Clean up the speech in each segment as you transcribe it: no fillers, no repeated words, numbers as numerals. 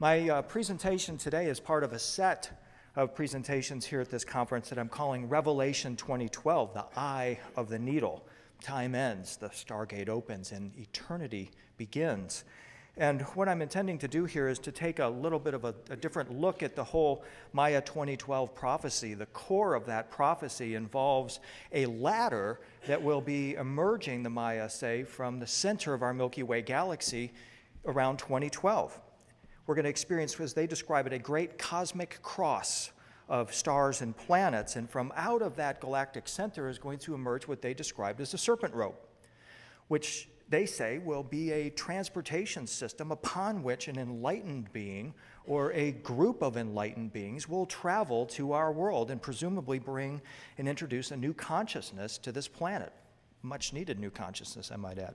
My presentation today is part of a set of presentations here at this conference that I'm calling Revelation 2012, the Eye of the Needle. Time ends, the Stargate opens, and eternity begins. And what I'm intending to do here is to take a little bit of a different look at the whole Maya 2012 prophecy. The core of that prophecy involves a ladder that will be emerging, the Maya say, from the center of our Milky Way galaxy around 2012. We're going to experience, as they describe it, a great cosmic cross of stars and planets, and from out of that galactic center is going to emerge what they described as a serpent rope, which they say will be a transportation system upon which an enlightened being or a group of enlightened beings will travel to our world and presumably bring and introduce a new consciousness to this planet. Much needed new consciousness, I might add.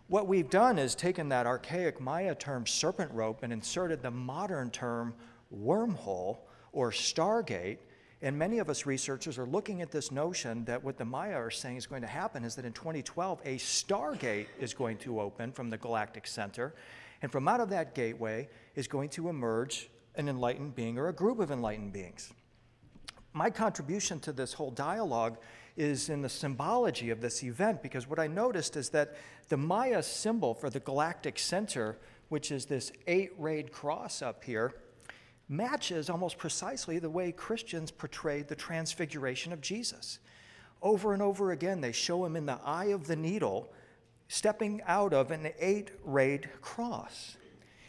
What we've done is taken that archaic Maya term serpent rope and inserted the modern term wormhole or Stargate. And many of us researchers are looking at this notion that what the Maya are saying is going to happen is that in 2012, a Stargate is going to open from the galactic center, and from out of that gateway is going to emerge an enlightened being or a group of enlightened beings. My contribution to this whole dialogue is in the symbology of this event, because what I noticed is that the Maya symbol for the galactic center, which is this 8-rayed cross up here, matches almost precisely the way Christians portrayed the transfiguration of Jesus. Over and over again, they show him in the eye of the needle, stepping out of an 8-rayed cross.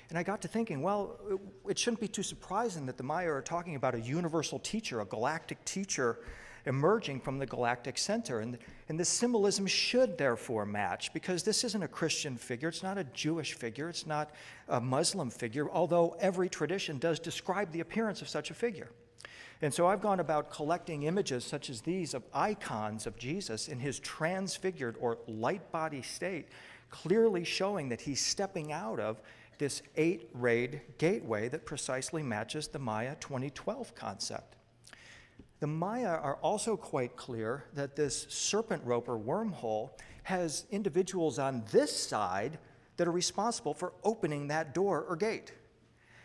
And I got to thinking, well, it shouldn't be too surprising that the Maya are talking about a universal teacher, a galactic teacher emerging from the galactic center. And this symbolism should therefore match, because this isn't a Christian figure, it's not a Jewish figure, it's not a Muslim figure, although every tradition does describe the appearance of such a figure. And so I've gone about collecting images such as these of icons of Jesus in his transfigured or light body state, clearly showing that he's stepping out of this 8-rayed gateway that precisely matches the Maya 2012 concept. The Maya are also quite clear that this serpent rope or wormhole has individuals on this side that are responsible for opening that door or gate.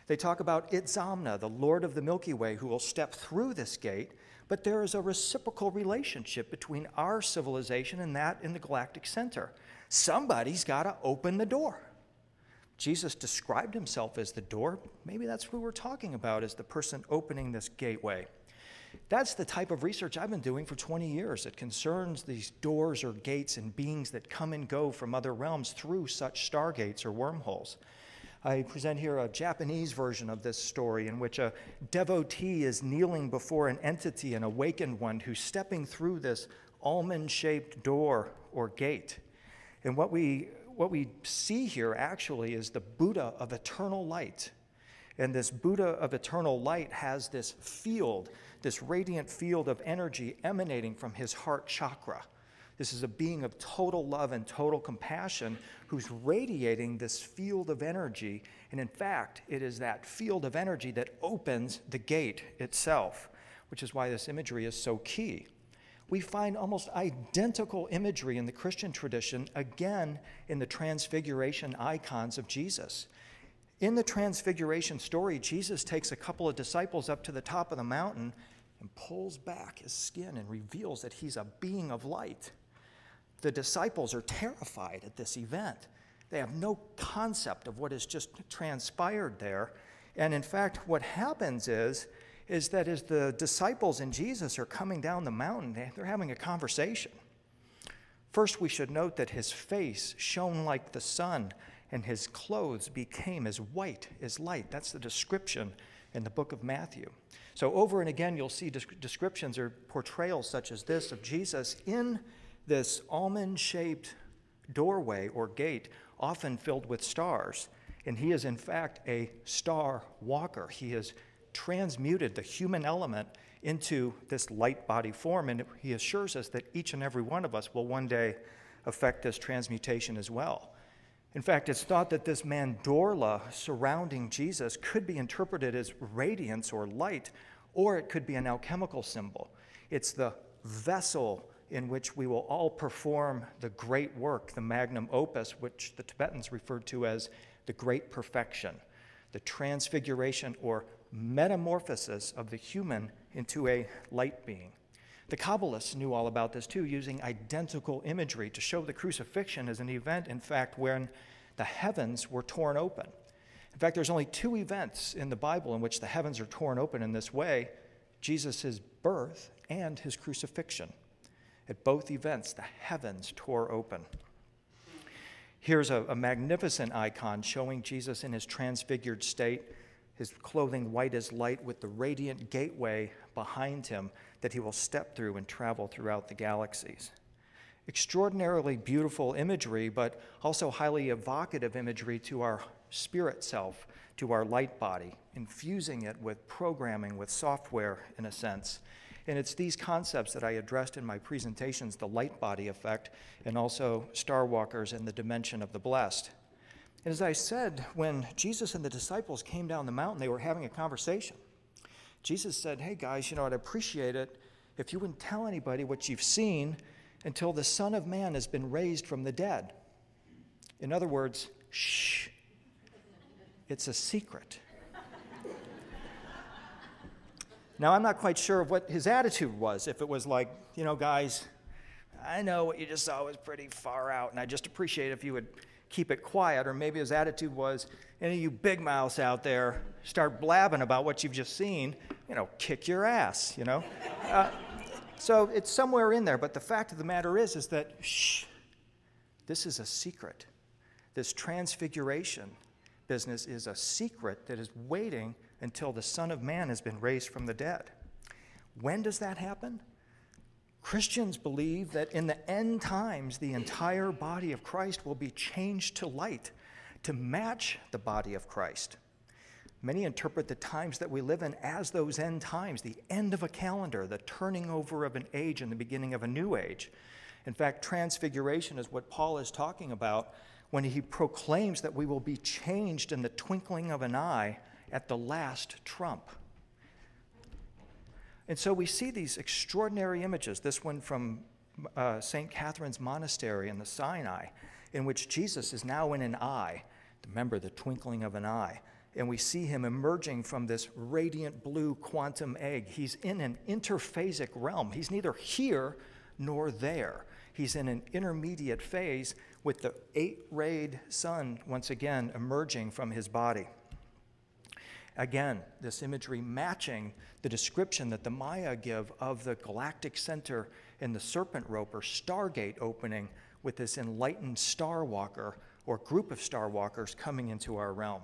They talk about Itzamna, the Lord of the Milky Way, who will step through this gate, but there is a reciprocal relationship between our civilization and that in the galactic center. Somebody's got to open the door. Jesus described himself as the door. Maybe that's who we're talking about, as the person opening this gateway. That's the type of research I've been doing for 20 years. It concerns these doors or gates and beings that come and go from other realms through such stargates or wormholes. I present here a Japanese version of this story in which a devotee is kneeling before an entity, an awakened one, who's stepping through this almond-shaped door or gate. And what we see here actually is the Buddha of eternal light. And this Buddha of eternal light has this field, this radiant field of energy emanating from his heart chakra. This is a being of total love and total compassion who's radiating this field of energy. And in fact, it is that field of energy that opens the gate itself, which is why this imagery is so key. We find almost identical imagery in the Christian tradition, again in the transfiguration icons of Jesus. In the transfiguration story, Jesus takes a couple of disciples up to the top of the mountain and pulls back his skin and reveals that he's a being of light. The disciples are terrified at this event. They have no concept of what has just transpired there. And in fact, what happens is that as the disciples and Jesus are coming down the mountain, they're having a conversation. First, we should note that his face shone like the sun, and his clothes became as white as light. That's the description in the book of Matthew. So over and again, you'll see descriptions or portrayals such as this of Jesus in this almond-shaped doorway or gate, often filled with stars. And he is, in fact, a star walker. He has transmuted the human element into this light body form, and he assures us that each and every one of us will one day affect this transmutation as well. In fact, it's thought that this mandorla surrounding Jesus could be interpreted as radiance or light, or it could be an alchemical symbol. It's the vessel in which we will all perform the great work, the magnum opus, which the Tibetans referred to as the great perfection. the transfiguration or metamorphosis of the human into a light being. The Kabbalists knew all about this too, using identical imagery to show the crucifixion as an event, in fact, when the heavens were torn open. In fact, there's only two events in the Bible in which the heavens are torn open in this way: Jesus' birth and his crucifixion. At both events, the heavens tore open. Here's a magnificent icon showing Jesus in his transfigured state, his clothing white as light, with the radiant gateway behind him that he will step through and travel throughout the galaxies. Extraordinarily beautiful imagery, but also highly evocative imagery to our spirit self, to our light body, infusing it with programming, with software in a sense. And it's these concepts that I addressed in my presentations, the light body effect, and also Starwalkers and the dimension of the blessed. And as I said, when Jesus and the disciples came down the mountain, they were having a conversation. Jesus said, "Hey guys, I'd appreciate it if you wouldn't tell anybody what you've seen until the Son of Man has been raised from the dead." In other words, shh, it's a secret. Now, I'm not quite sure of what his attitude was, if it was like, guys, I know what you just saw was pretty far out, and I just appreciate if you would keep it quiet. Or maybe his attitude was, any of you big mouths out there start blabbing about what you've just seen, kick your ass, So it's somewhere in there, but the fact of the matter is that, shh, this is a secret. This transfiguration business is a secret that is waiting until the Son of Man has been raised from the dead. When does that happen? Christians believe that in the end times, the entire body of Christ will be changed to light to match the body of Christ. Many interpret the times that we live in as those end times, the end of a calendar, the turning over of an age and the beginning of a new age. In fact, transfiguration is what Paul is talking about when he proclaims that we will be changed in the twinkling of an eye at the last trump. And so we see these extraordinary images, this one from St. Catherine's Monastery in the Sinai, in which Jesus is now in an eye. Remember, the twinkling of an eye. And we see him emerging from this radiant blue quantum egg. He's in an interphasic realm. He's neither here nor there. He's in an intermediate phase with the 8-rayed sun once again emerging from his body. Again, this imagery matching the description that the Maya give of the galactic center in the serpent rope or Stargate opening with this enlightened star walker or group of star walkers coming into our realm.